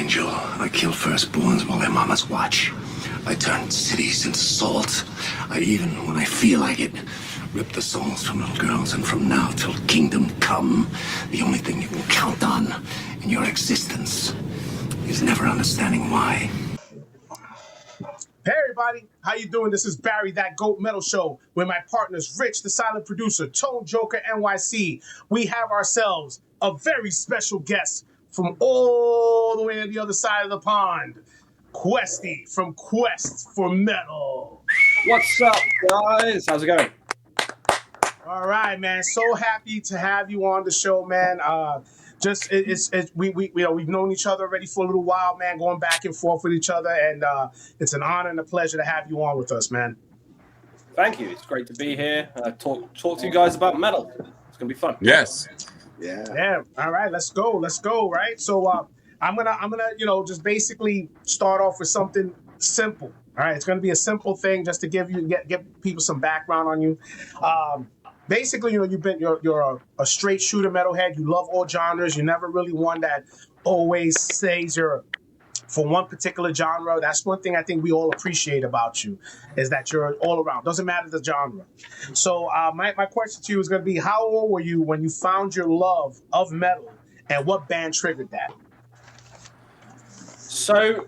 angel. I kill firstborns while their mamas watch. I turn cities into salt. I even, when I feel like it, rip the souls from little girls. And from now till kingdom come, the only thing you can count on in your existence is never understanding why. Hey everybody, how you doing? This is Barry, that GOAT Metal Show, with my partners Rich, the silent producer, Tone Joker NYC. We have ourselves a very special guest from all the way on the other side of the pond, Questy from Quest for Metal. What's up, guys? How's it going? All right, man. So happy to have you on the show, man. We've known each other already for a little while, man, going back and forth with each other, and it's an honor and a pleasure to have you on with us, man. Thank you. It's great to be here. Talk to you guys about metal. It's gonna be fun. Yes. Yeah. All right, let's go. Right. So I'm gonna just basically start off with something simple. All right, it's gonna be a simple thing just to give people some background on you. Basically, you're a straight shooter metalhead. You love all genres. You're never really one that always says you're for one particular genre. That's one thing I think we all appreciate about you, is that you're all around. Doesn't matter the genre. So my question to you is going to be, how old were you when you found your love of metal, and what band triggered that? So,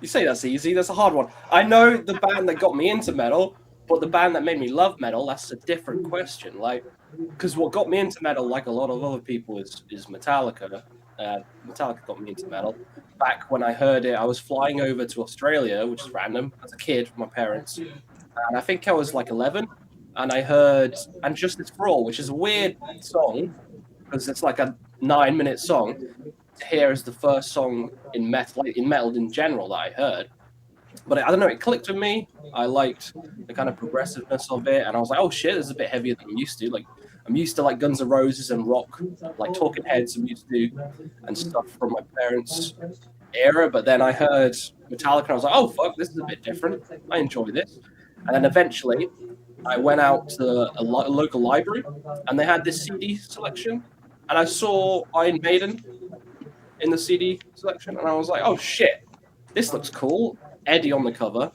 you say that's easy. That's a hard one. I know the band that got me into metal, but the band that made me love metal, that's a different question. Like, because what got me into metal, like a lot of other people, is Metallica. Metallica got me into metal. Back when I heard it, I was flying over to Australia, which is random, as a kid with my parents. And I think I was like 11. And I heard And Justice for All, which is a weird song, because it's like a 9-minute song. Here is the first song in metal in general that I heard. But I don't know, it clicked with me. I liked the kind of progressiveness of it, and I was like, oh shit, this is a bit heavier than I'm used to. Like, I'm used to like Guns N' Roses and rock, like Talking Heads I'm used to, and stuff from my parents' era. But then I heard Metallica, and I was like, oh fuck, this is a bit different. I enjoy this. And then eventually, I went out to a local library, and they had this CD selection, and I saw Iron Maiden in the CD selection, and I was like, oh shit, this looks cool. Eddie on the cover.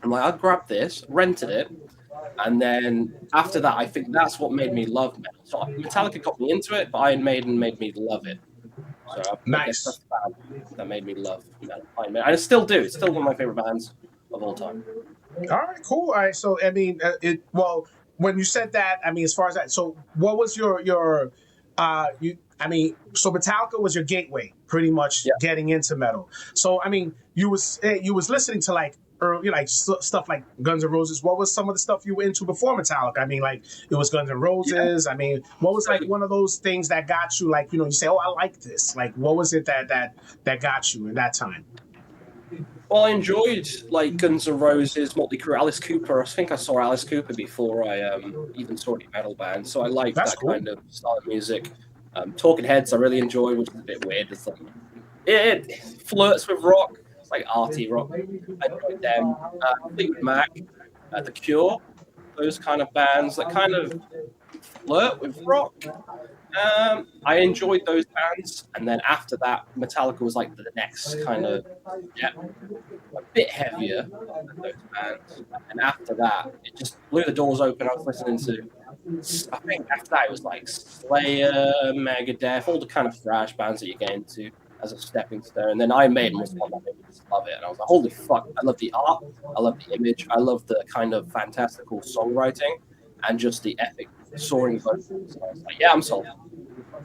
I'm like, I'll grab this, rented it, and then after that, I think that's what made me love metal. So Metallica got me into it, but Iron Maiden made me love it. So I guess that's the band that made me love metal. Iron Maiden. I still do. It's still one of my favorite bands of all time. All right, cool. All right, so I mean, when you said that, I mean, as far as that, so what was so Metallica was your gateway, pretty much, getting into metal. So I mean, you was listening to like early, like stuff like Guns N' Roses. What was some of the stuff you were into before Metallica? I mean, like it was Guns N' Roses. Yeah. I mean, what was like one of those things that got you, like, you say, oh, I like this. Like, what was it that got you in that time? Well, I enjoyed like Guns N' Roses, Motley Crue, Alice Cooper. I think I saw Alice Cooper before I even saw any metal band. So I liked that kind of style of music. Talking Heads I really enjoyed, which is a bit weird. It's like, it flirts with rock. It's like arty rock. I enjoyed them. Fleetwood Mac, The Cure, those kind of bands that kind of flirt with rock. I enjoyed those bands, and then after that, Metallica was like the next kind of, a bit heavier than those bands. And after that, it just blew the doors open. I was listening to, I think after that it was like Slayer, Megadeth, all the kind of thrash bands that you get into as a stepping stone. And then Iron Maiden was the one that made me just love it. And I was like, holy fuck, I love the art, I love the image, I love the kind of fantastical songwriting, and just the epic soaring vocals. So I was like, yeah, I'm sold.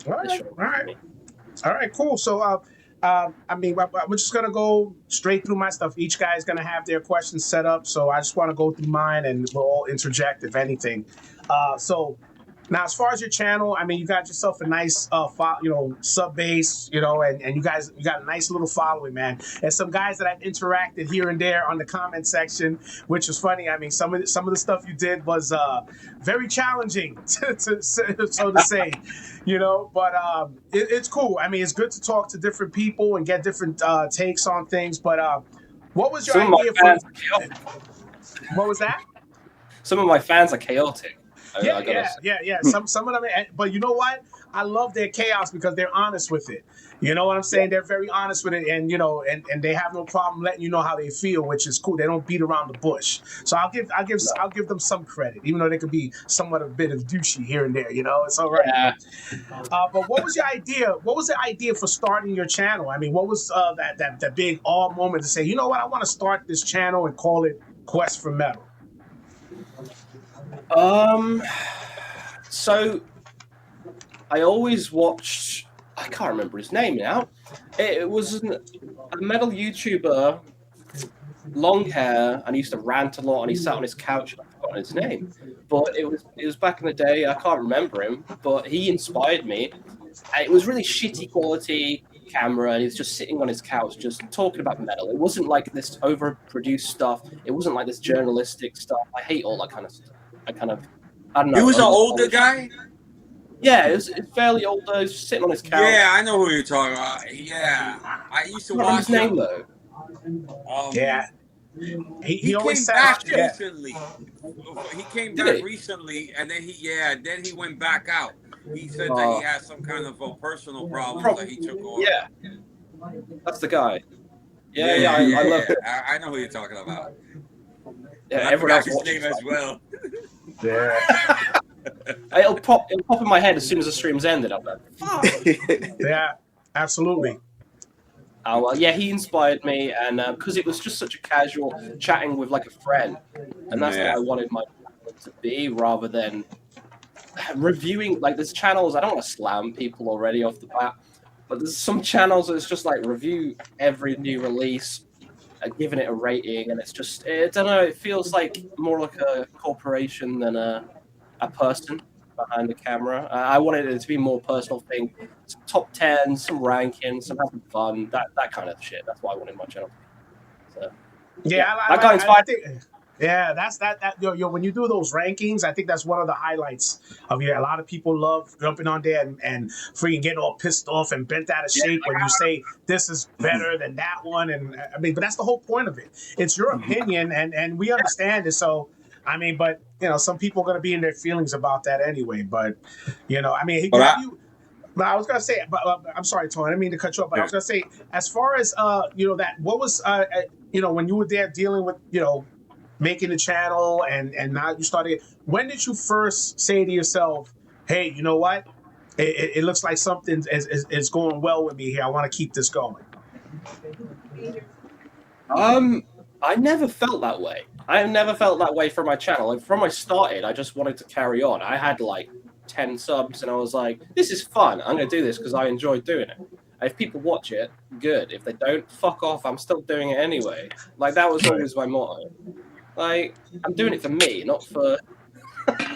All right, cool. So I mean, we're just gonna go straight through my stuff. Each guy's gonna have their questions set up, so I just want to go through mine, and we'll all interject if anything. So now, as far as your channel, I mean, you got yourself a nice, sub base, and you got a nice little following, man. And some guys that I've interacted here and there on the comment section, which was funny. I mean, some of the stuff you did was very challenging, so to say, But it's cool. I mean, it's good to talk to different people and get different takes on things. But what was your idea for? What was that? Some of my fans are chaotic. Yeah. Some of them, but you know what? I love their chaos because they're honest with it. You know what I'm saying? They're very honest with it, and and they have no problem letting you know how they feel, which is cool. They don't beat around the bush. So I'll give them some credit, even though they could be somewhat a bit of douchey here and there. It's all right. Yeah. But what was your idea? What was the idea for starting your channel? I mean, what was that big all moment to say, you know what, I want to start this channel and call it Quest for Metal? So I always watched. I can't remember his name now. It was a metal YouTuber, long hair, and he used to rant a lot. And he sat on his couch. I forgot his name, but it was back in the day. I can't remember him, but he inspired me. And it was really shitty quality camera, and he was just sitting on his couch, just talking about metal. It wasn't like this overproduced stuff. It wasn't like this journalistic stuff. I hate all that kind of stuff. I don't know. He was an older guy? Yeah, it's fairly older. He's just sitting on his couch. Yeah, I know who you're talking about. Yeah, I used to watch his name though. Yeah, he always came back said, recently. He came back recently, and then he went back out. He said that he had some kind of personal problem that he took over. Yeah, that's the guy. Yeah, I love it. I know who you're talking about. Yeah, I everyone forgot else his name as well. yeah. It'll pop in my head as soon as the stream's ended. I'm like, fuck. Yeah, absolutely. Oh well, yeah, he inspired me, and because it was just such a casual chatting with like a friend, and that's what I wanted my channel to be, rather than reviewing. Like there's channels, I don't want to slam people already off the bat, but there's some channels that's just like review every new release, giving it a rating, and it's just, I don't know, it feels like more like a corporation than a person behind the camera. I wanted it to be more personal thing, some top 10, some rankings, some having fun, that kind of shit. That's what I wanted my channel to be. So, yeah, I think, yeah, that's that when you do those rankings, I think that's one of the highlights of a lot of people love jumping on there and freaking getting all pissed off and bent out of shape when you say this is better than that one. And I mean, but that's the whole point of it. It's your opinion, and we understand it. So I mean, but some people are going to be in their feelings about that anyway. But I mean, but I was gonna say, but I'm sorry, Tony. I didn't mean to cut you off. But I was gonna say, as far as that, what was when you were there dealing with making the channel and now you started. When did you first say to yourself, "Hey, you know what? It looks like something is going well with me here. I want to keep this going." I never felt that way. I never felt that way for my channel. Like, from I started, I just wanted to carry on. I had like 10 subs, and I was like, "This is fun. I'm going to do this because I enjoy doing it. And if people watch it, good. If they don't, fuck off. I'm still doing it anyway." Like that was always my motto. Like, I'm doing it for me, not for.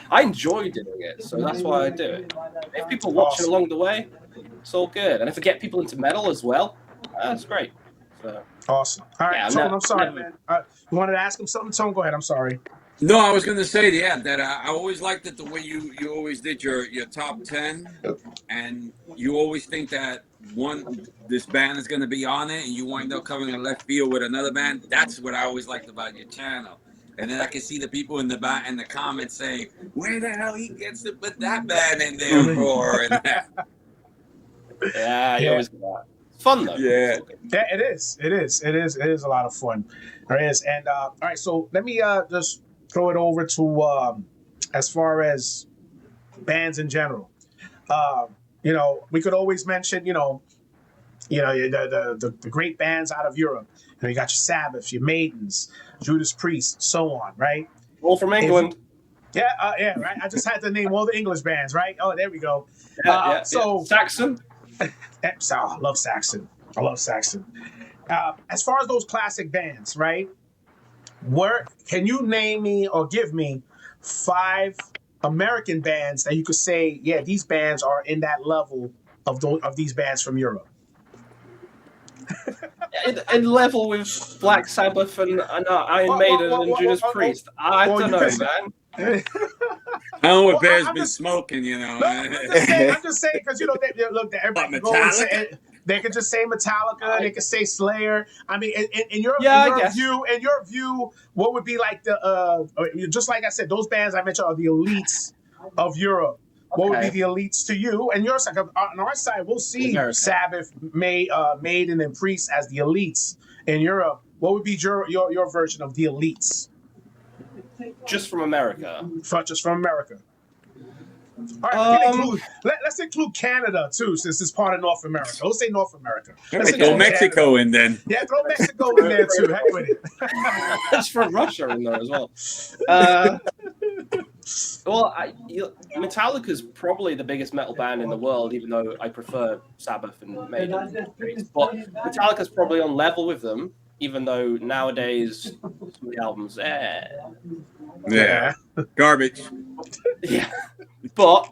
I enjoy doing it, so that's why I do it. If people watch it along the way, it's all good. And if I get people into metal as well, that's great. So. Awesome. All right, Tone, I'm sorry, man. You wanted to ask him something, Tone? Go ahead. I'm sorry. No, I was going to say, that I always liked it the way you always did your top 10, and you always think that this band is going to be on it, and you wind up coming in left field with another band. That's what I always liked about your channel. And then I can see the people in the comments saying, "Where the hell he gets to put that band in there for?" And that. Yeah, you always do that. Fun though. Yeah, it is. It is a lot of fun. There is. And all right, so let me just throw it over to as far as bands in general. We could always mention, the great bands out of Europe. You got your Sabbath, your Maidens, Judas Priest, so on, right? All from England. Yeah, right. I just had to name all the English bands, right? Oh, there we go. So Saxon. I love Saxon. As far as those classic bands, right? Can you name me or give me 5 American bands that you could say, yeah, these bands are in that level of these bands from Europe? in level with Black Sabbath and Iron Maiden and Judas Priest. I don't know, man. I don't know what Bear's been smoking, I'm just saying because everybody go and say, they could just say Metallica, they could say Slayer. I mean, in your view, what would be like the just like I said, those bands I mentioned are the elites of Europe. what would be Okay. the elites to you? And your side, on our side, we'll see America. Sabbath, Maiden, and Priest as the elites. In Europe, what would be your version of the elites? Just from America. Just from America. All right, we can include. Let's include Canada too, since it's part of North America. Let's say North America. Let's Throw include Mexico Canada. in then. Yeah, throw Mexico in there too. Heck with it. Let's throw Russia in there as well. Well, Metallica's probably the biggest metal band in the world, even though I prefer Sabbath and Maiden. But Metallica's probably on level with them, even though nowadays some of the albums, Yeah. Garbage. yeah. But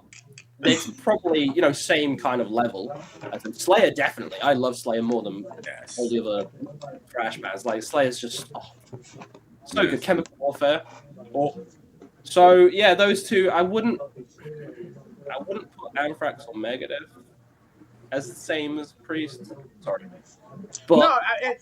it's probably, same kind of level. I think Slayer, definitely. I love Slayer more than all the other thrash bands. Like, Slayer's just so good. Chemical Warfare. So yeah, those two. I wouldn't put Anthrax or Megadeth as the same as Priest. Sorry, but no,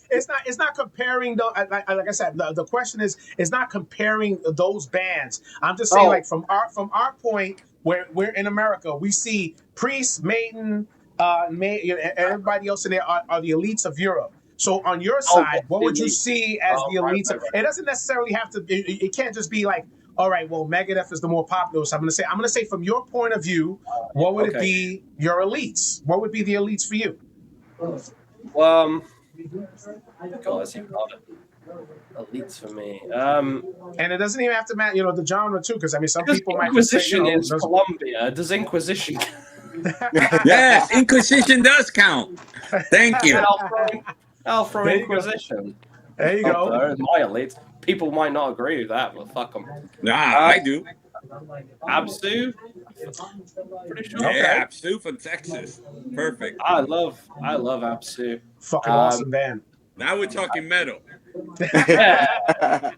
it's not comparing. Like I said, the question is, it's not comparing those bands. I'm just saying, like from our point, where we're in America, we see Priest, Maiden, everybody else in there are the elites of Europe. So on your side, what would you see as the elites? Right. It doesn't necessarily have to. It can't just be like, all right, well, Megadeth is the more popular. So I'm gonna say from your point of view, what would it be? Your elites. What would be the elites for you? God, let's see about it. Elites for me. And it doesn't even have to matter, the genre too, because some people might Inquisition say, is Colombia. Does Inquisition? Yes, Inquisition does count. Thank you. I'll throw Inquisition. There you go. My elites. People might not agree with that, but fuck them. Nah, I do. Absu? Pretty sure. Yeah, Absu from Texas. Perfect. I love Absu. Fucking awesome band. Now we're talking metal. Yeah.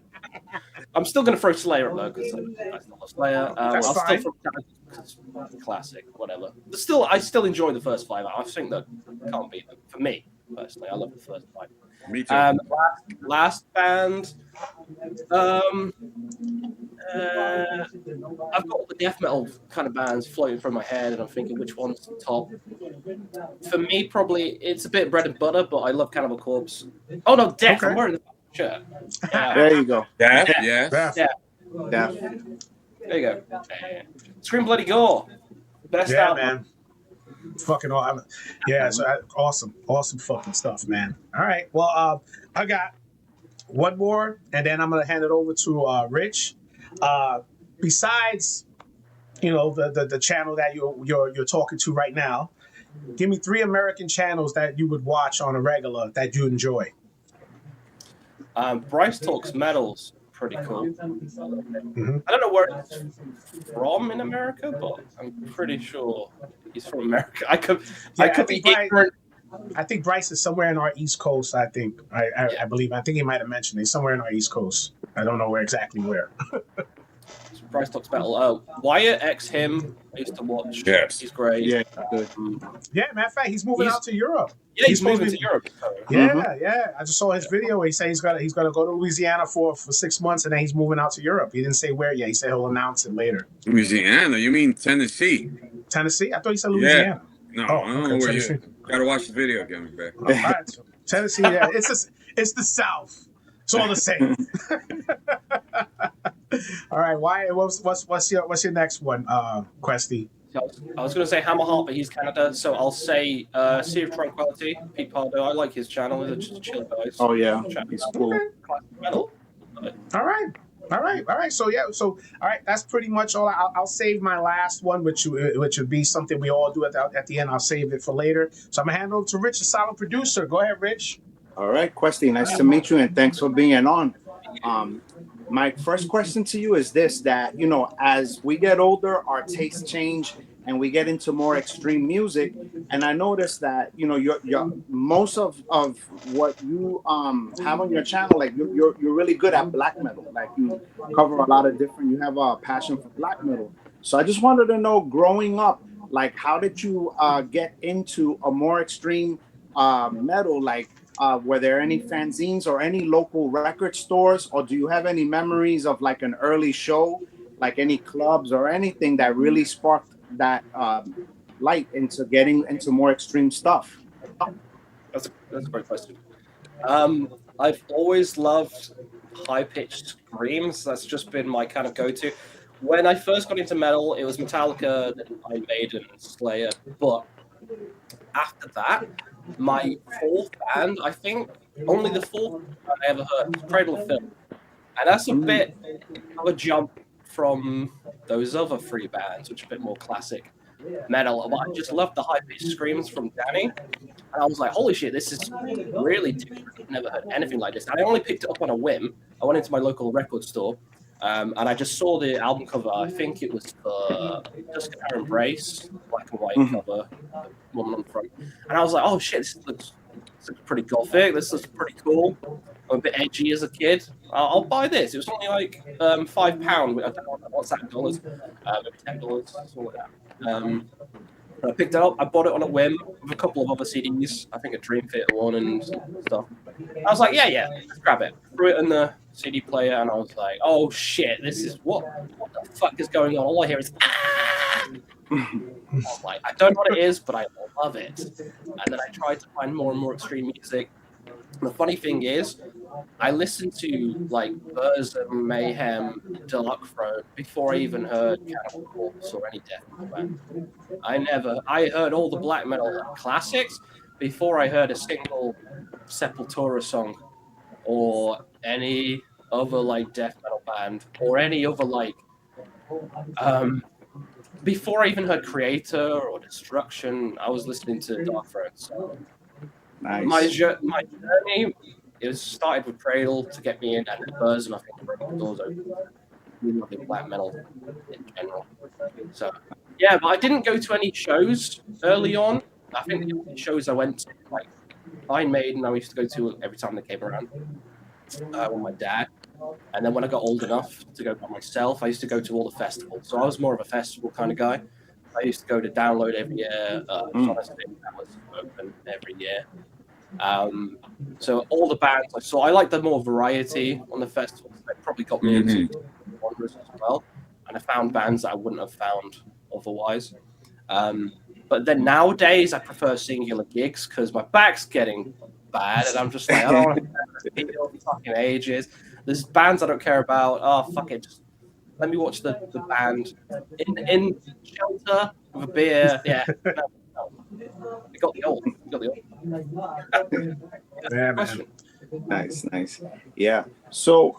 I'm still gonna throw Slayer up though, because I still love Slayer. That's fine. Still throw classic, whatever. But I still enjoy the first five. I think that can't beat them for me personally. I love the first five. Me too. Last band. I've got all the death metal kind of bands floating through my head, and I'm thinking which one's the top. For me, probably it's a bit bread and butter, but I love Cannibal Corpse. Oh no, Death! Okay. I'm wearing the shirt. There you go. Death, yeah. Death. There you go. Scream Bloody Gore. Best album. Man. Fucking awesome. Yeah, so awesome fucking stuff, man. All right, well, I got one more, and then I'm gonna hand it over to Rich. Besides, the channel that you're talking to right now, give me 3 American channels that you would watch on a regular that you enjoy. Bryce Talks Metal's pretty cool. Mm-hmm. I don't know where he's from in America, but I'm pretty sure he's from America. I could be ignorant. I think Bryce is somewhere in our East Coast. I think I believe. I think he might have mentioned he's somewhere in our East Coast. I don't know exactly where. Bryce Talks Metal. Wyatt X him. I used to watch. Yes. He's great. Yeah, good. Yeah, matter of fact, he's moving out to Europe. Yeah, he's moving to Europe. Yeah. I just saw his video. He said he's gonna go to Louisiana for 6 months, and then he's moving out to Europe. He didn't say where yet. He said he'll announce it later. Louisiana? You mean Tennessee? Tennessee? I thought you said Louisiana. Yeah. No, I don't know where you. Gotta watch the video again, back. All right, so Tennessee. Yeah, it's the South. It's all the same. All right, why? What's your next one, Questy? I was going to say Hammer Heart, but he's Canada, so I'll say Sea of Tranquility. Pete Pardo, I like his channel. He's just chill guys. Oh yeah, he's cool. Metal. All right. So all right. That's pretty much all. I'll save my last one, which would be something we all do at the end. I'll save it for later. So I'm gonna hand it over to Rich, the silent producer. Go ahead, Rich. All right, Questy, nice to meet you, and thanks for being on. My first question to you is this: that as we get older, our tastes change, and we get into more extreme music. And I noticed that your most of what you have on your channel, like you're really good at black metal. Like you cover a lot of different. You have a passion for black metal. So I just wanted to know, growing up, like how did you get into a more extreme metal? Like were there any fanzines or any local record stores, or do you have any memories of like an early show, like any clubs or anything that really sparked that light into getting into more extreme stuff? That's a great question. I've always loved high-pitched screams. That's just been my kind of go-to. When I first got into metal, it was Metallica, then Iron Maiden, and Slayer. But after that, my fourth band, I think, only the fourth band I ever heard was Cradle of Filth. And that's a bit of a jump from those other three bands, which are a bit more classic metal. But I just love the high-pitched screams from Danny. And I was like, holy shit, this is really different. I've never heard anything like this. And I only picked it up on a whim. I went into my local record store, and I just saw the album cover. I think it was for Just Our Embrace, black and white cover, the woman on the front. And I was like, oh shit, this looks pretty gothic. This looks pretty cool. I'm a bit edgy as a kid. I'll buy this. It was only like £5. I don't know what's that in dollars. Maybe $10, something like that. I picked it up. I bought it on a whim with a couple of other CDs. I think a Dream Theater one and stuff. I was like, yeah, let's grab it. Threw it in the CD player, and I was like, oh shit, this is what the fuck is going on? All I hear is ah! I was like, I don't know what it is, but I love it. And then I tried to find more and more extreme music. The funny thing is, I listened to like Burzum, Mayhem, Dark Throne before I even heard Cannibal Corpse or any death metal band. I heard all the black metal classics before I heard a single Sepultura song or any other like death metal band or any other like before I even heard Creator or Destruction. I was listening to Dark Throne. So Nice. my journey, it was started with Cradle to get me in, and then Burzum, I think, broke the doors open. We love black metal in general. So, yeah, but I didn't go to any shows early on. I think the only shows I went to, like Iron Maiden, I used to go to every time they came around with my dad. And then when I got old enough to go by myself, I used to go to all the festivals. So I was more of a festival kind of guy. I used to go to Download every year. Honestly, that was open every year. So all the bands I saw, I like the more variety on the festivals. They probably got me into genres as well, and I found bands that I wouldn't have found otherwise. But then nowadays, I prefer singular gigs because my back's getting bad, and I'm just like, I don't want to be fucking ages. There's bands I don't care about. Oh fuck it, just let me watch the band in shelter with a beer. Yeah. No. We got the old. Yeah, man. Nice. Yeah. So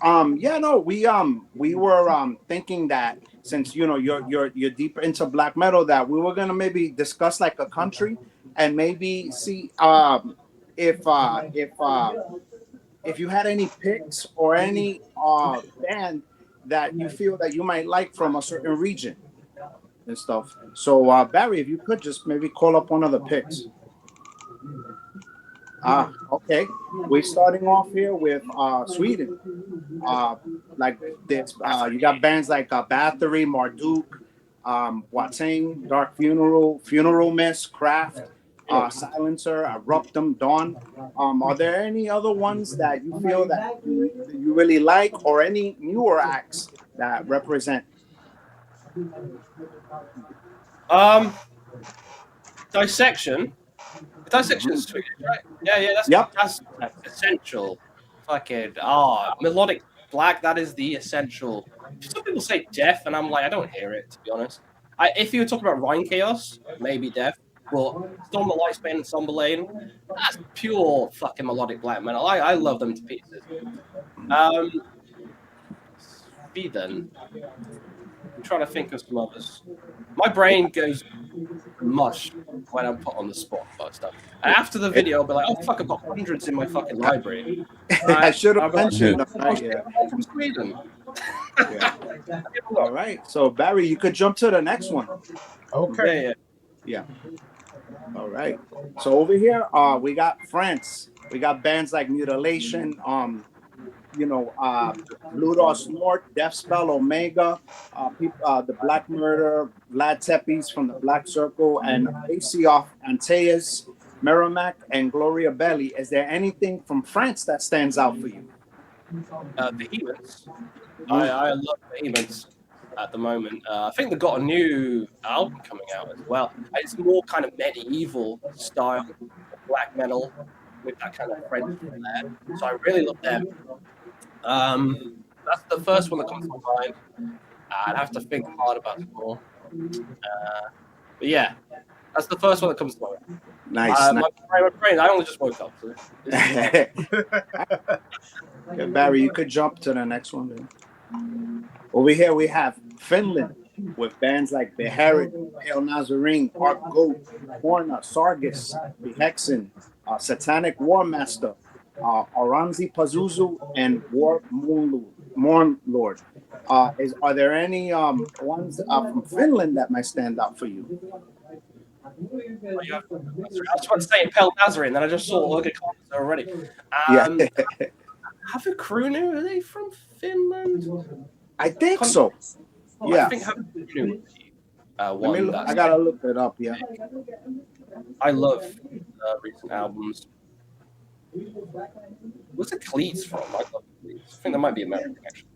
we were thinking that since you're deeper into black metal, that we were gonna maybe discuss like a country and maybe see if you had any picks or any band that you feel that you might like from a certain region and stuff. So Barry, if you could just maybe call up one of the picks. Okay. We're starting off here with Sweden. Like this, you got bands like Bathory, Marduk, Watain, Dark Funeral, Funeral Mist, Craft, Silencer, Ruptum, Dawn. Are there any other ones that you feel that you really like, or any newer acts that represent? Dissection. Dissection is Swedish, right? Yeah, that's essential. Fucking melodic black. That is the essential. Some people say death, and I'm like, I don't hear it, to be honest. If you were talking about Rhine Chaos, maybe death, but Storm the Lightsbane and Somberlane, that's pure fucking melodic black metal. I love them to pieces. Sweden. I'm trying to think of some others. My brain goes mush when I'm put on the spot about stuff. And after the video, I'll be like, oh fuck, I've got hundreds in my fucking library. I should have mentioned from Sweden. Yeah. All right. So Barry, you could jump to the next one. Okay. Yeah. All right. So over here, we got France. We got bands like Mutilation, Ludos North, Deathspell, Omega, the Black Murder, Vlad Tepes from the Black Circle, and AC off Antaeus, Merrimack, and Gloria Belli. Is there anything from France that stands out for you? Behemoths. I love Behemoths. at the moment. I think they've got a new album coming out as well. It's more kind of medieval style, black metal with that kind of French flair. So I really love them. That's the first one that comes to mind. I'd have to think hard about some more. But yeah, that's the first one that comes to mind. Nice. My brain, I only just woke up. So Yeah, Barry, you could jump to the next one. Then. Over here we have Finland with bands like Beherit, Pale Nazarene, Arc Goat, Horna, Sargis, Behexen, Satanic War Master, Aranzi Pazuzu, and War Morn Lord. Are there any ones from Finland that might stand out for you? I was about to say Pale Nazarene, then I just saw Olga comments already. Yeah. Have a Krunu, are they from Finland? I think so. Yeah. I think Have a Krunu would be one. I gotta look that up. Yeah. I love recent albums. What's the Cleats from? I love Cleats. I think that might be American actually.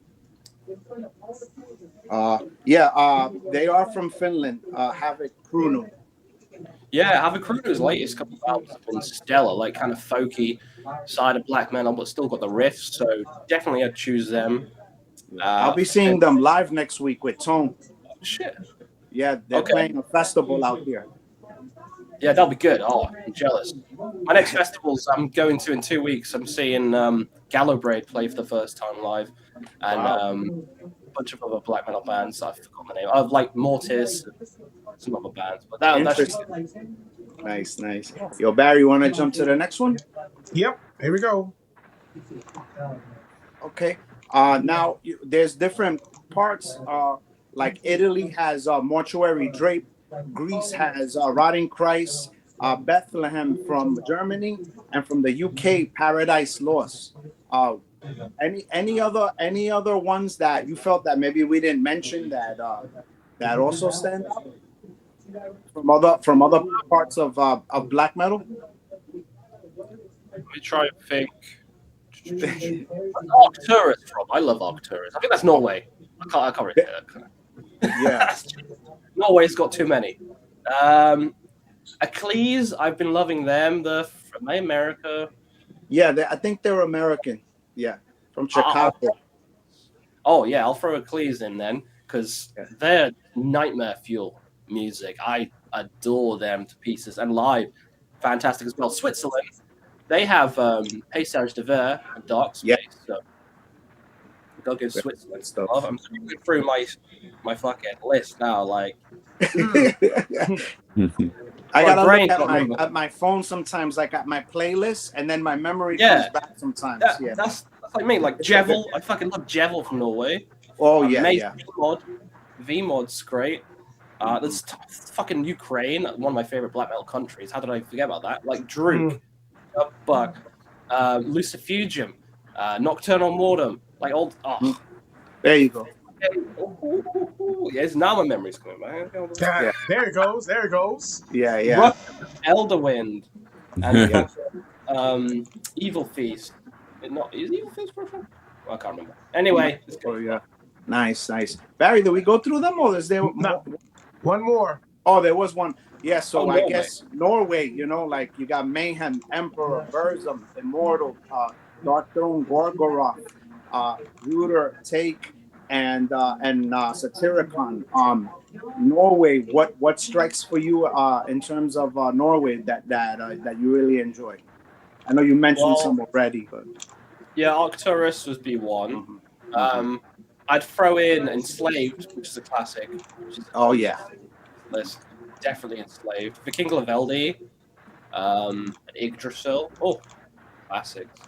They are from Finland. Havoc Krunu. Yeah, Have a Kruger's latest couple of albums have been stellar, like kind of folky side of black metal, but still got the riffs. So definitely I'd choose them. I'll be seeing them live next week with Tone. Shit. Yeah, they're playing a festival out here. Yeah, that'll be good. Oh, I'm jealous. My next festival's I'm going to in 2 weeks. I'm seeing Gallowbraid play for the first time live, and a bunch of other black metal bands. I've forgotten the name. Of like Mortis, and some other bands. But that's nice. Yo, Barry, you want to jump to the next one? Yep. Here we go. Okay. Now there's different parts. Like Italy has Mortuary Drape. Greece has Rotting Christ. Bethlehem from Germany, and from the UK, Paradise Lost. Any other ones that you felt that maybe we didn't mention that also stand out from other parts of black metal? Let me try and think. Arcturus from. I love Arcturus. I think that's Norway. I can't really say that. Yeah. Norway's got too many. Eccles, I've been loving them. From America. Yeah, I think they're American. Yeah, from Chicago. I'll throw Eccles in then because they're nightmare fuel music. I adore them to pieces, and live, fantastic as well. Switzerland, they have Paysage de Ver and Dark Space. Yeah. So go give Switzerland stuff. I'm going through my fucking list now. Like, I gotta look at my phone sometimes, like at my playlist, and then my memory comes back sometimes. That's like me. Like Jevel, I fucking love Jevel from Norway. Oh yeah. VMod's great. There's fucking Ukraine, one of my favorite black metal countries. How did I forget about that? Like Druk, Buck, Lucifugium, Nocturnal Mortem, like old. Oh. There you go. Yes, now my memory's coming back. Yeah. There it goes. Yeah. Elderwind, and Evil Feast. Is Evil Feast Russian? I can't remember. Anyway. Oh yeah. Nice. Barry, did we go through them, or is there one more? Oh, there was one. Yeah, so I guess Norway, like you got Mayhem, Emperor, Burzum, Immortal, Dark Throne, Gorgoroth, Ruder, Take, and Satyricon. Norway, what strikes for you in terms of Norway that you really enjoy? I know you mentioned some already, but Arcturus would be one. I'd throw in Enslaved, which is a classic. List. Definitely Enslaved. The King of Elde, and Yggdrasil. Oh, classics.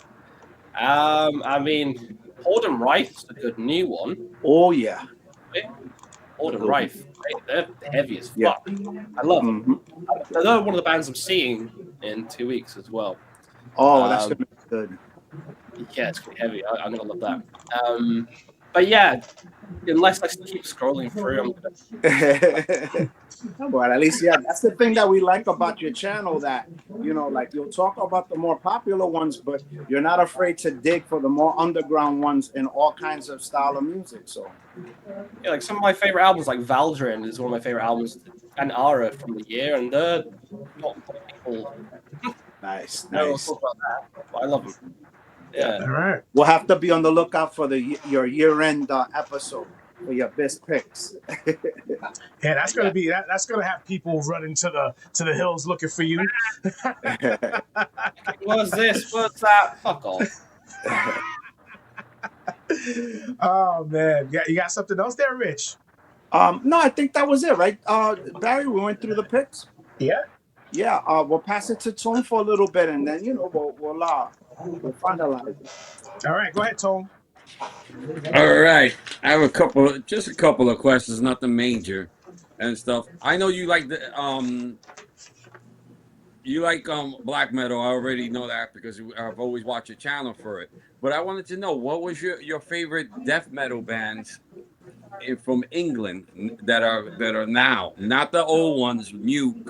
I mean, Horde and Rife is a good new one. Oh yeah. Horde and Rife, they're heavy as fuck. I love them. They're one of the bands I'm seeing in 2 weeks as well. Oh, that's gonna be good. Yeah, it's gonna be heavy. I'm gonna love that. But yeah, unless I keep scrolling through, I'm gonna. But at least, yeah, that's the thing that we like about your channel. That like you'll talk about the more popular ones, but you're not afraid to dig for the more underground ones in all kinds of style of music. So Yeah, like some of my favorite albums, like Valdrin, is one of my favorite albums, and Ara from the year, and not people nice. know talk about that. But I love them. Yeah. All right. We'll have to be on the lookout for your year-end episode for your best picks. Yeah, that's gonna be that's gonna have people running to the hills looking for you. What's this? What's that? Fuck off. Oh man, yeah, you got something else there, Rich? No, I think that was it, right? Barry, we went through the picks. Yeah. Yeah. We'll pass it to Tone for a little bit, and then we'll finalize it. All right, go ahead, Tone. All right, I have just a couple of questions, nothing major and stuff. I know you like black metal. I already know that because I've always watched your channel for it. But I wanted to know, what was your favorite death metal bands from England that are now, not the old ones, new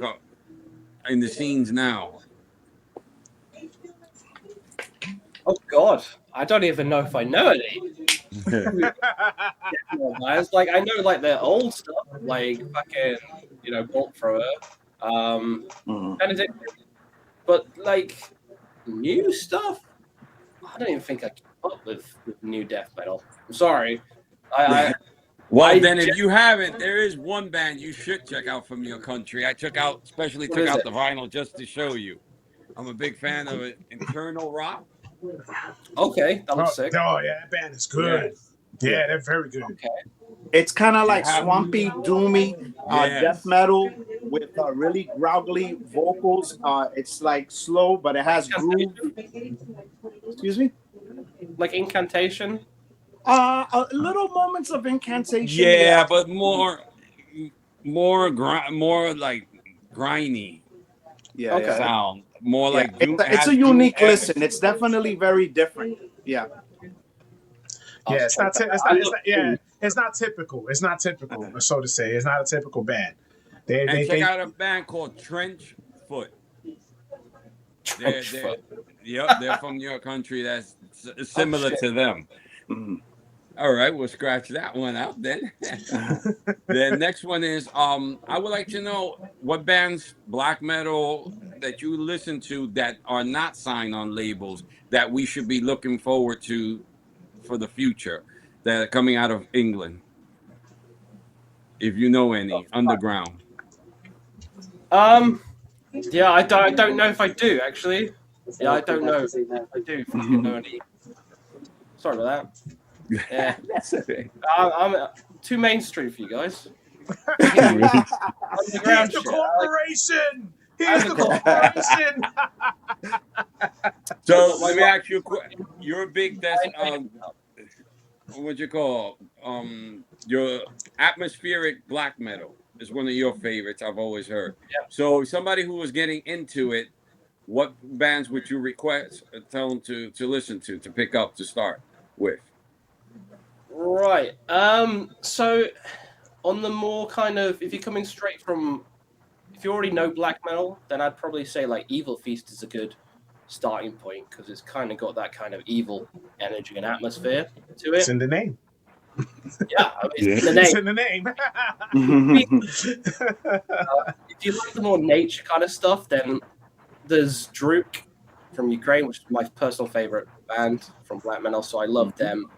in the scenes now? Oh God, I don't even know if I know any. Like I know like the old stuff, like fucking Bolt Thrower, Benedict, but like new stuff, I don't even think I keep up with new death metal. I'm sorry. If you haven't, there is one band you should check out from your country. I took out the vinyl just to show you. I'm a big fan of it. Internal Rock. Okay, that looks sick. Oh yeah, that band is good. Yes. Yeah, they're very good. Okay. It's kind of like swampy, doomy death metal with really growly vocals. It's like slow, but it has groove. Excuse me? Like Incantation? A little moments of Incantation. Yeah, but more like grimy. Yeah, okay. Sound. More like it's a unique listen. It's definitely very different. Yeah. Yeah, it's not typical. It's not typical, so to say. It's not a typical band. Check out a band called Trench Foot. They're from your country. That's similar to them. Mm-hmm. All right, we'll scratch that one out then. The next one is I would like to know what bands, black metal, that you listen to that are not signed on labels that we should be looking forward to for the future that are coming out of England. If you know any underground. Yeah, I don't know if I do actually. Yeah, I don't know if I do. If you know any. Sorry about that. Yeah, that's okay. I'm too mainstream for you guys. Underground. He's the corporation. He's the corporation. So let me ask you a question. You're a big what you call your atmospheric black metal is one of your favorites. I've always heard. Yep. So somebody who was getting into it, what bands would you tell them to listen to pick up to start with? Right. So on the more kind of, if you're coming straight from, if you already know black metal, then I'd probably say like Evil Feast is a good starting point because it's kind of got that kind of evil energy and atmosphere to it. It's in the name. Yeah, it's in the name. It's in the name. If you like the more nature kind of stuff, then there's Druk from Ukraine, which is my personal favorite band from black metal, so I love them.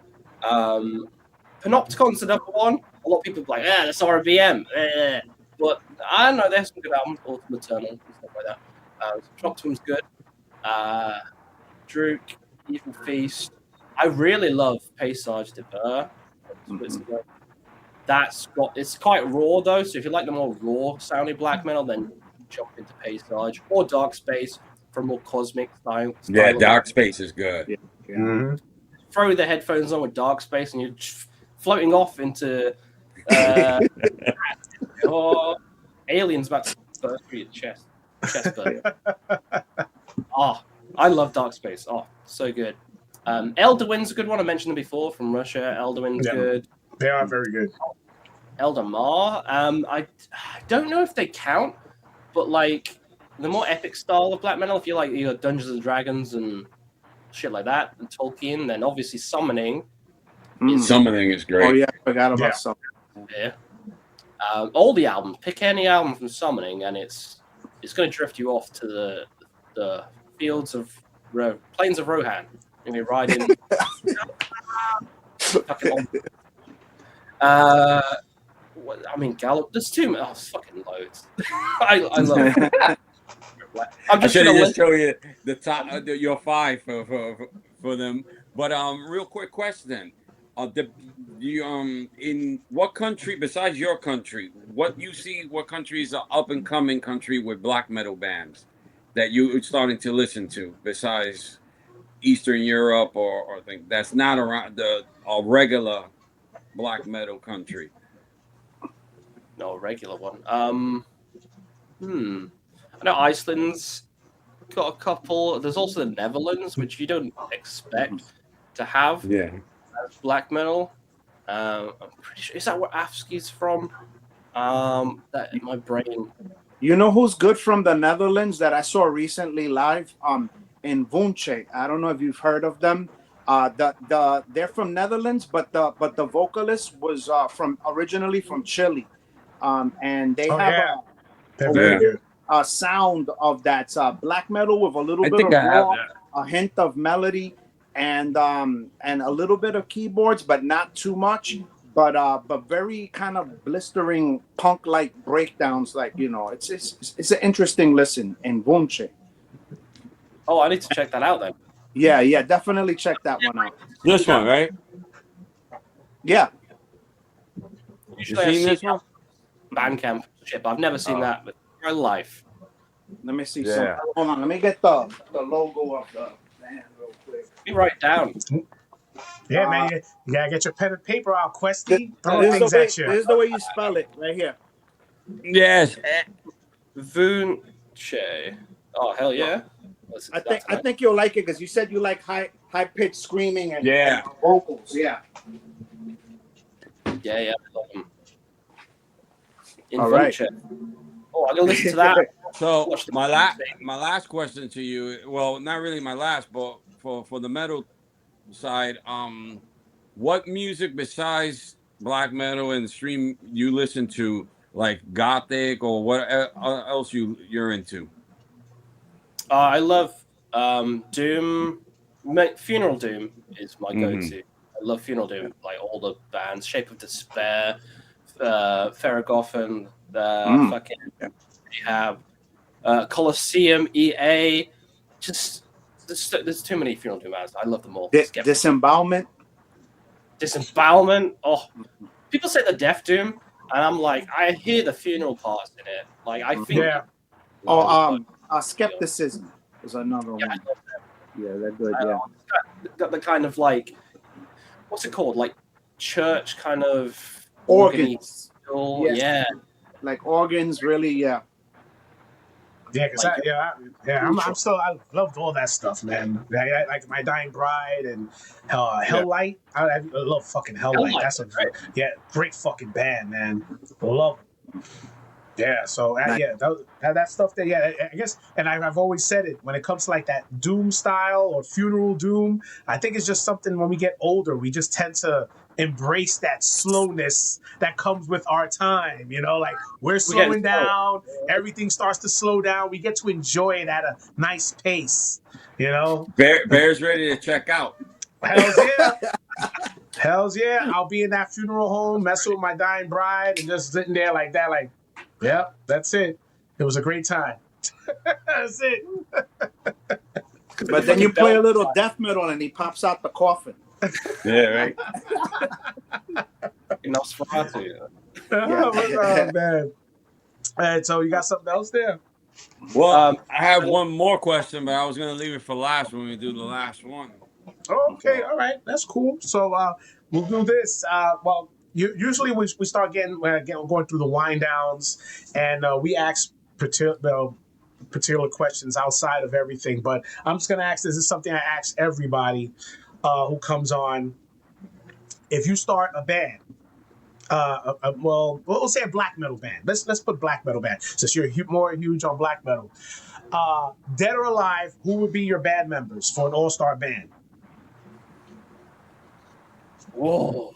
Panopticon's the number one. A lot of people are like, that's RBM. But I don't know, they have some good albums, Ultimate Eternal and stuff like that. Panopticon's good. Druk, Evil Feast. I really love Paysage de Peur. It's quite raw though, so if you like the more raw sounding black metal, then jump into Paysage or Dark Space for more cosmic style. Yeah, Dark Space is good. Yeah. Mm-hmm. Throw the headphones on with Dark Space and you're floating off into or aliens about to burst through your chest burn. I love Dark Space. Oh, so good. Elderwind's a good one. I mentioned them before from Russia. Elderwind's good. They are very good. Eldamar. I don't know if they count, but like the more epic style of black metal, if you like Dungeons and Dragons and shit like that, and Tolkien, then obviously Summoning. Summoning is great. Oh yeah, I forgot about Summoning. Yeah. All the albums. Pick any album from Summoning, and it's going to drift you off to the fields of plains of Rohan. You're going to be riding. I mean, Gallup. There's too many. Oh, fucking loads. I love it. I'm just going to show you the top, your 5 for them. But real quick question: in what country besides your country, what country is an up and coming country with black metal bands that you're starting to listen to besides Eastern Europe or think that's not around a regular black metal country? No, a regular one. I know Iceland's got a couple. There's also the Netherlands, which you don't expect to have. Yeah. Black metal. I'm pretty sure. Is that where Afski's from? That in my brain. You know who's good from the Netherlands that I saw recently live? In Wunche. I don't know if you've heard of them. They're from Netherlands, but the vocalist was originally from Chile. And they have a sound of that very metal with a little bit of raw, a hint of melody, and a little bit of keyboards, but not too much. But very kind of blistering punk-like breakdowns. Like it's an interesting listen in Wunche. Oh, I need to check that out then. Yeah, definitely check that one out. This one, right? Yeah. Usually I've seen this one? Bandcamp shit, but I've never seen that in my life. Let me see something. Hold on, let me get the logo of the band real quick. Let me write it down. Yeah, man, you gotta get your pen and paper out, Questy. This is the way you spell it, right here. Yes. Vunche. Oh, hell yeah. I think you'll like it because you said you like high pitched screaming and vocals. Yeah. Yeah. I love them. All right. Oh, I'm gonna listen to that. So my last question to you, well, not really my last, but for the metal side, what music besides black metal and stream you listen to, like gothic or what else you're into? I love doom. Funeral doom is my go-to. I love funeral doom, like all the bands, Shape of Despair, Ferragoffen, fucking Rehab, Colosseum, EA. Just there's too many funeral doom bands. I love them all. Disembowelment. Oh, people say the death doom, and I'm like, I hear the funeral parts in it. Like I think. Yeah. Skepticism is another one. I love them. Yeah, they're good. Yeah. Got the kind of like, what's it called? Like church kind of organs. Yes. Yeah. Like organs, really. Yeah. Yeah, because I loved all that stuff, man. I like My Dying Bride and Helllight. I love fucking Helllight. That's great fucking band, man. Love it. Yeah, so that stuff that I guess, and I've always said it, when it comes to like that doom style or funeral doom, I think it's just something when we get older, we just tend to embrace that slowness that comes with our time, like we're slowing down, everything starts to slow down, we get to enjoy it at a nice pace, Bear's ready to check out. Hells yeah, I'll be in that funeral home messing with My Dying Bride and just sitting there like that, like, yeah, that's it. It was a great time. That's it. But then you play a little death metal and he pops out the coffin. Yeah, right. Nosferatu. Oh, man. All right, so you got something else there? Well, I have one more question, but I was going to leave it for last when we do the last one. Okay, all right, that's cool. So we'll do this. Usually we start going through the wind downs, and we ask particular questions outside of everything. But I'm just gonna ask. This is something I ask everybody. who comes on. If you start a band, well, we'll say a black metal band. Let's put black metal band since you're more huge on black metal. Dead or alive, who would be your band members for an all-star band? Whoa.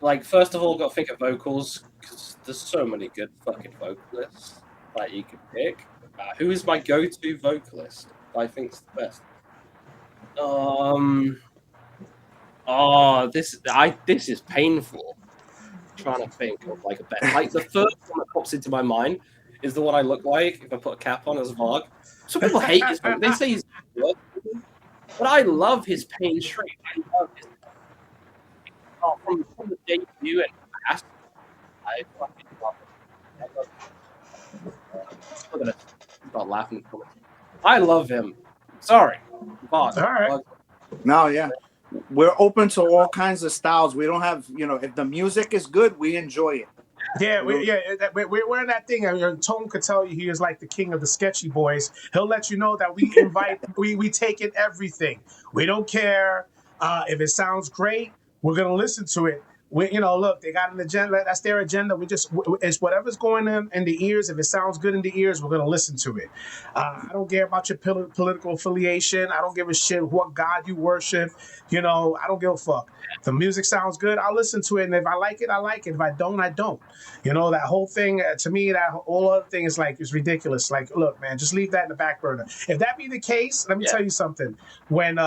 Like, first of all, got to think of vocals, because there's so many good fucking vocalists that you could pick. Who is my go-to vocalist? I think is the best. This is painful. Trying to think of like a best. Like the first one that pops into my mind is the one I look like if I put a cap on as Varg. Some people hate his voice. They say he's good, but I love his pain shriek. I love his from the debut and past. I fucking love it. I love it. I'm gonna start laughing. I love him. Sorry, Varg. All right. No, yeah. We're open to all kinds of styles. We don't have, if the music is good, we enjoy it. Yeah, we're in that thing. I mean, Tone could tell you he is like the king of the sketchy boys. He'll let you know that we invite, we take in everything. We don't care if it sounds great. We're gonna listen to it. Look, they got an agenda. That's their agenda. It's whatever's going on in the ears. If it sounds good in the ears, we're gonna listen to it. I don't care about your political affiliation. I don't give a shit what God you worship. I don't give a fuck. If the music sounds good, I'll listen to it, and if I like it, I like it. If I don't, I don't. That whole thing to me, that whole other thing is ridiculous. Like, look, man, just leave that in the back burner. If that be the case, let me tell you something. When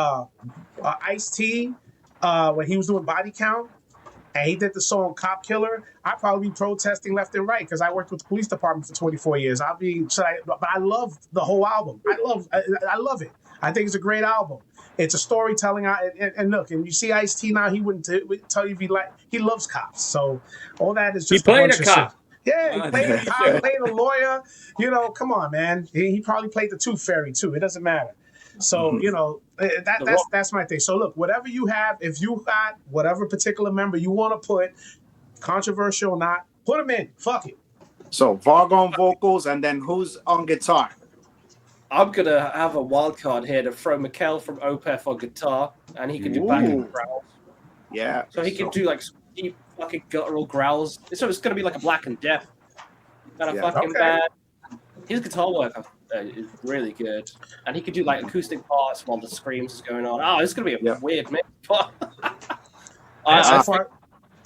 Ice-T, when he was doing Body Count, and he did the song Cop Killer, I'd probably be protesting left and right because I worked with the police department for 24 years. But I love the whole album. I love it. I think it's a great album. It's a storytelling. And look, and you see Ice-T now, he wouldn't tell you if he loves cops. So all that is just he played a cop. Shit. Yeah, he played a cop, played a lawyer. Come on, man. He probably played the Tooth Fairy too. It doesn't matter. So, that's my thing. So look, whatever you have, if you got whatever particular member you want to put, controversial or not, put them in. Fuck it. So Varg on vocals, and then who's on guitar? I'm gonna have a wild card here to throw Mikkel from Opeth on guitar, and he can do backing growls. Yeah. So he can do like deep fucking guttural growls. So it's gonna be like a Black and Death kind of fucking band. His guitar work is really good, and he could do like acoustic parts while the screams is going on. Oh, it's gonna be a weird mix.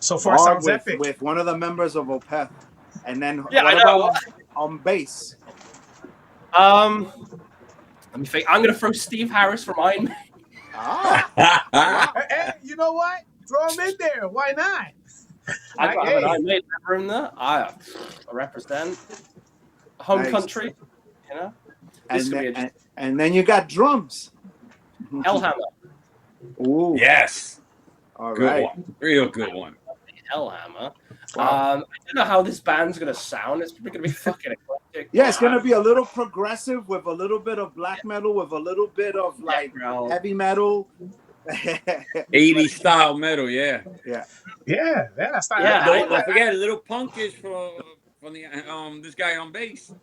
So far sounds epic. With one of the members of Opeth, and then what about on bass? Let me think. I'm gonna throw Steve Harris from Iron Man. Hey, you know what? Throw him in there. Why not? I got an Iron Man room there. I represent home country. And then you got drums. Hellhammer. Ooh. Yes. All good right. One. Real good one. Hellhammer. Wow. I don't know how this band's gonna sound. It's probably gonna be fucking eclectic. Yeah, it's gonna be a little progressive with a little bit of black metal, with a little bit of like heavy metal. 80s style metal, yeah. That's not. Don't forget a little punkish from the this guy on bass.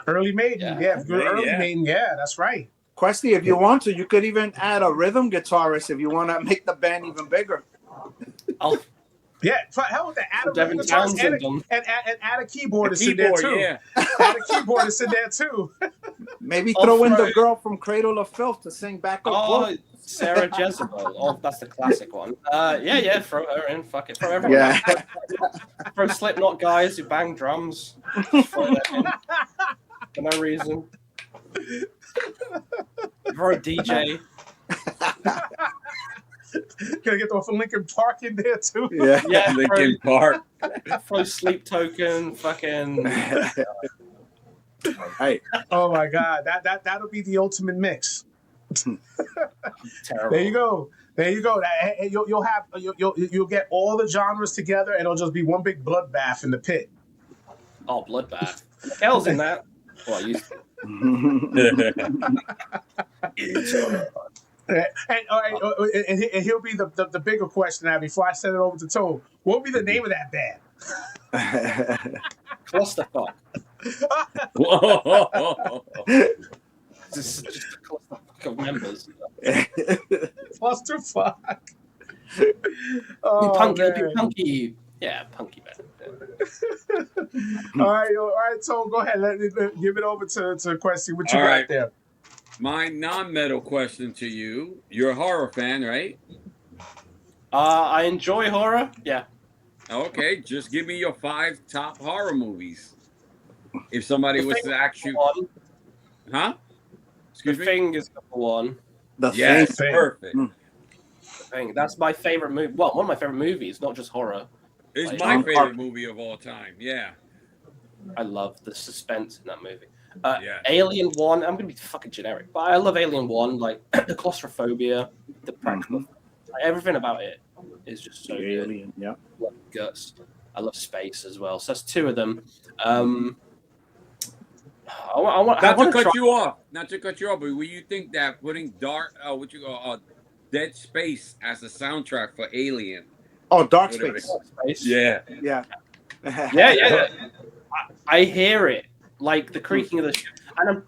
Early Maiden, Maiden, that's right. Questy, if you want to, you could even add a rhythm guitarist if you want to make the band even bigger. Yeah, hell with that. Add a rhythm guitarist and add a keyboardist in there too. Yeah. Add a keyboardist in there too. Maybe throw in the girl from Cradle of Filth to sing backup vocals. Sarah Jezebel. Oh, that's the classic one. Throw her in. Fuck it. Throw everyone. Yeah. Throw Slipknot guys who bang drums. Throw that in. For no reason. Throw a DJ. Gonna get the Linkin Park in there too. Yeah, Linkin Park. Throw Sleep Token. Fucking. Hey. Oh my God, that'll be the ultimate mix. Terrible. There you go. You'll get all the genres together, and it'll just be one big bloodbath in the pit. Oh, bloodbath. Hell's in that. Well, I used to. And he'll be the bigger question now. Before I send it over to Tone, what would be the name of that band? Clusterfuck. This is just a clusterfuck of members. Clusterfuck. Oh, Punky, man. Punky. Yeah, Punky man. Yeah. All right, so go ahead. Let give it over to Questy. What you All got right. there? My non-metal question to you. You're a horror fan, right? I enjoy horror. Yeah. Okay, just give me your 5 top horror movies. If somebody The was Thing to ask you, one. huh? The Excuse me? Thing is number one. The Yes, Thing. perfect. The Thing. That's my favorite movie. Well, one of my favorite movies, not just horror. It's Like, my favorite movie of all time. Yeah. I love the suspense in that movie. Yeah. Alien 1, I'm going to be fucking generic, but I love Alien 1. Like, the claustrophobia, the practical, like, everything about it is just so good. Alien, yeah. I love guts. I love space as well. So that's 2 of them. Not to cut you off, but will you think that putting Dead Space as a soundtrack for Alien? Oh, Dark Space. Yeah. Yeah. Yeah. I hear it, like the creaking of the ship. And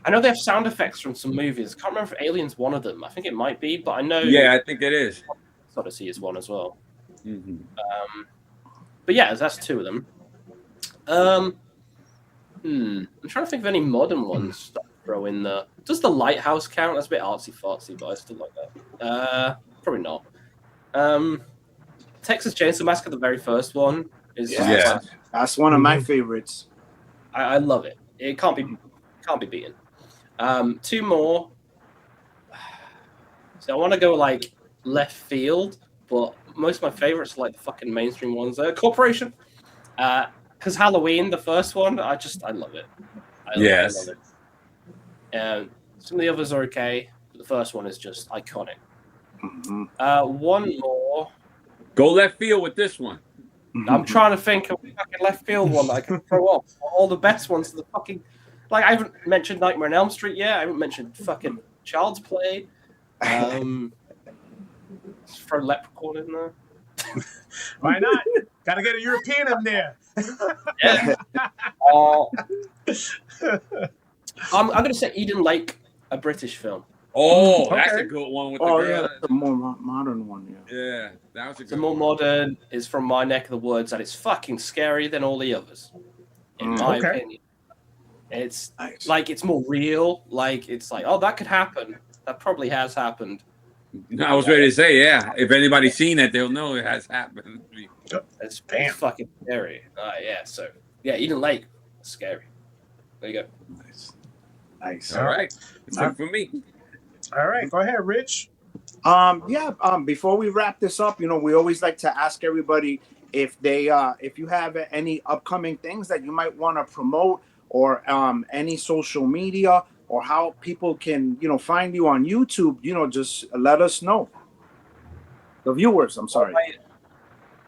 I know they have sound effects from some movies. I can't remember if Alien's one of them. I think it might be, but I know. Yeah, I think it is. Odyssey is one as well. Mm-hmm. But yeah, that's 2 of them. I'm trying to think of any modern ones to throw in there. Does The Lighthouse count? That's a bit artsy fartsy, but I still like that. Probably not. Texas Chainsaw Massacre, the very first one, is That's one of my favorites. I love it. It can't be beaten. 2 more. So I want to go like left field, but most of my favorites are like the fucking mainstream ones. Corporation. Because Halloween, the first one, I love it. I love it. Some of the others are okay, but the first one is just iconic. One more. Go left field with this one. I'm trying to think of a fucking left field one that I can throw off. All the best ones are the fucking... Like, I haven't mentioned Nightmare on Elm Street yet. I haven't mentioned fucking Child's Play. Throw Leprechaun in there. Why not? Gotta get a European in there. Yeah. I'm going to say Eden Lake, a British film. Oh, that's a good one with the girl. Yeah, that's a more modern one. Yeah, that was a good It's more modern, is from my neck of the woods, and it's fucking scarier than all the others, in my opinion. It's like, it's more real. Like, it's like, oh, that could happen. That probably has happened. I was ready to say, yeah. If anybody's seen it, they'll know it has happened. It's fucking scary. So Eden Lake, scary. There you go. Nice. All right. It's good for me. All right, go ahead, Rich. Before we wrap this up, we always like to ask everybody if you have any upcoming things that you might want to promote, or any social media, or how people can find you on YouTube. Just let us know. The viewers, I'm sorry.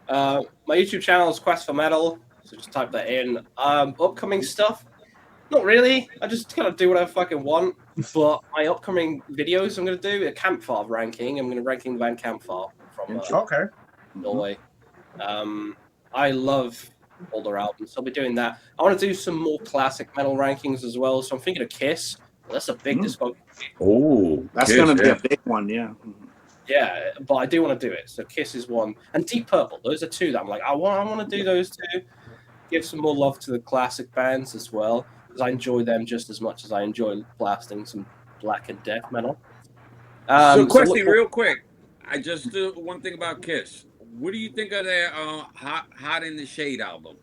My YouTube channel is Quest for Metal, so just type that in. Upcoming stuff, not really. I just kind of do what I fucking want. But my upcoming videos, I'm going to do a Campfire ranking. I'm going to ranking the band Campfire from Norway. I love all their albums, so I'll be doing that. I want to do some more classic metal rankings as well. So I'm thinking of Kiss. That's a big discography. Oh, that's going to be a big one, yeah. Yeah, but I do want to do it. So Kiss is one, and Deep Purple. Those are 2 that I'm like, I want to do those 2. Give some more love to the classic bands as well, because I enjoy them just as much as I enjoy blasting some black and death metal. Question, real quick. I just do one thing about Kiss. What do you think of their Hot in the Shade album?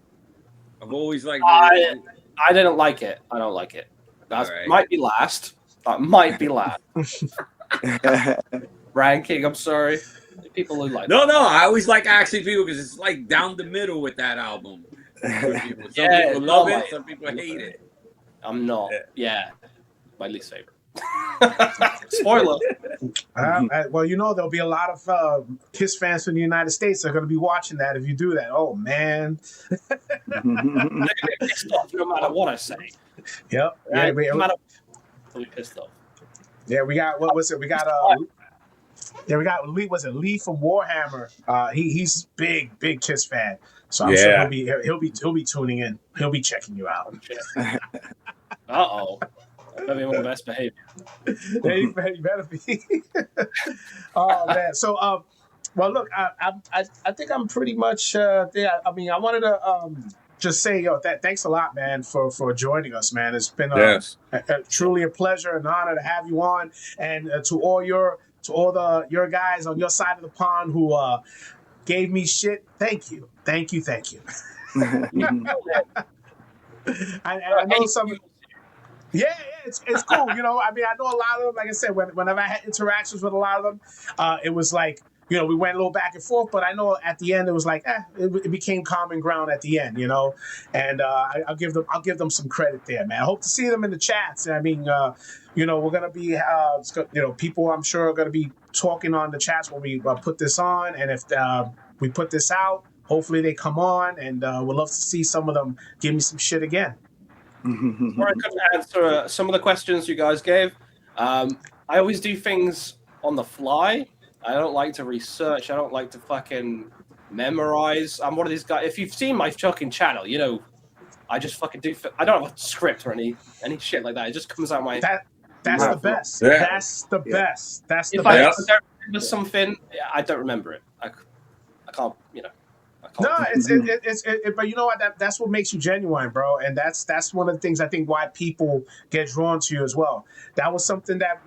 I've always liked it. I didn't like it. I don't like it. That might be last. That might be last. Ranking, I'm sorry. People who like No, I always like asking people because it's like down the middle with that album. Some people love it, some people hate it. I'm not. Yeah. My least favorite. Spoiler. Well, there'll be a lot of Kiss fans from the United States that are going to be watching that if you do that. Oh, man. They're going to get pissed off no matter what I say. Yep. No matter what, they'll be pissed off. Yeah, we got, what was it? We got Lee, was it Lee from Warhammer? He's big Kiss fan. So I'm sure he'll be tuning in. He'll be checking you out. Uh-oh. Maybe on best behavior. You better be. Oh man. So well look, I think I'm pretty much there. I mean I wanted to just say thanks a lot, man, for joining us, man. It's been Yes. truly a pleasure and honor to have you on, and to all your guys on your side of the pond who gave me shit. Thank you. I know some. Yeah, it's cool. You know, I mean, I know a lot of them. Like I said, whenever I had interactions with a lot of them, it was like, you know, we went a little back and forth. But I know at the end, it was like, it became common ground at the end. You know, and I'll give them some credit there, man. I hope to see them in the chats. I mean, you know, we're gonna be, you know, people I'm sure are gonna be talking on the chats when we put this on, and if we put this out, hopefully they come on, and we'd love to see some of them give me some shit again. Or I couldn't answer some of the questions you guys gave. I always do things on the fly. I don't like to research. I don't like to fucking memorize. I'm one of these guys. If you've seen my fucking channel, you know, I just fucking do. I don't have a script or any shit like that. It just comes out my. That's the best. Yeah. That's the best. That's the If I best. don't remember something, I don't remember it. I can't, you know. No, but you know what? That's what makes you genuine, bro. And that's one of the things I think why people get drawn to you as well. That was something that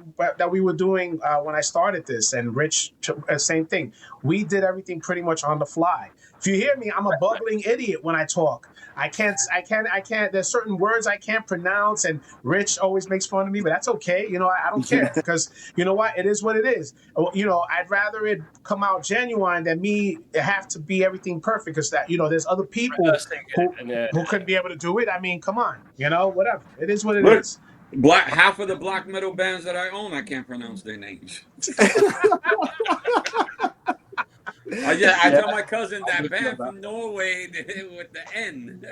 we were doing when I started this, and Rich, same thing. We did everything pretty much on the fly. If you hear me, I'm a bubbling idiot when I talk. I can't. There's certain words I can't pronounce, and Rich always makes fun of me, but that's okay. You know, I don't care because you know what? It is what it is. You know, I'd rather it come out genuine than me have to be everything perfect, because that, you know, there's other people who couldn't be able to do it. I mean, come on, you know, whatever. It is what it is. Half of the black metal bands that I own, I can't pronounce their names. I tell my cousin that band from Norway with the N.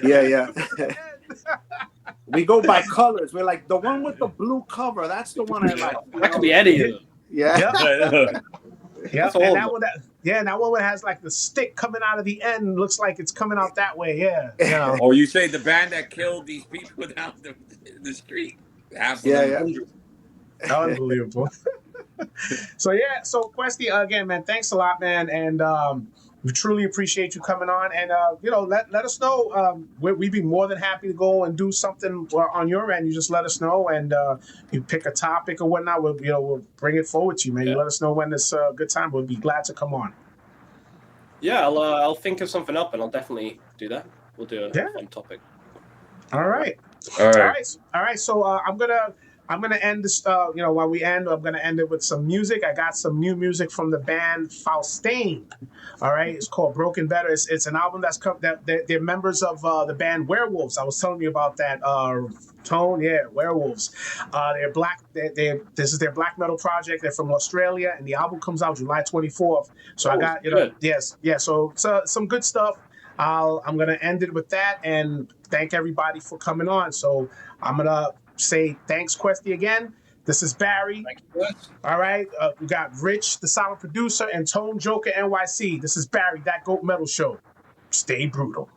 Yeah. We go by colors. We're like, the one with the blue cover, that's the one I like. That could be any of them. Yeah. Yeah. And that one has like the stick coming out of the end, looks like it's coming out that way. Yeah. You know. Or you say the band that killed these people down the street. Yeah. Unbelievable. So Questy, again, man, thanks a lot, man, and we truly appreciate you coming on, and you know, let us know. We'd be more than happy to go and do something on your end. You just let us know, and you pick a topic or whatnot. We'll bring it forward to you, man. You let us know when it's a good time. We'll be glad to come on. Yeah, I'll think of something up, and I'll definitely do that. We'll do a fun topic. All right. So I'm gonna end this. You know, while we end, I'm gonna end it with some music. I got some new music from the band Faustine. All right, it's called Broken Better. It's an album that they're members of the band Werewolves. I was telling you about that. Tone, yeah, Werewolves. They're black. This is their black metal project. They're from Australia, and the album comes out July 24th. So I got, you know, So some good stuff. I'm gonna end it with that, and thank everybody for coming on. So I'm gonna say thanks, Questy, again. This is Barry. Thank you. All right. We got Rich, the silent producer, and Tone Joker NYC. This is Barry, That Goat Metal Show. Stay brutal.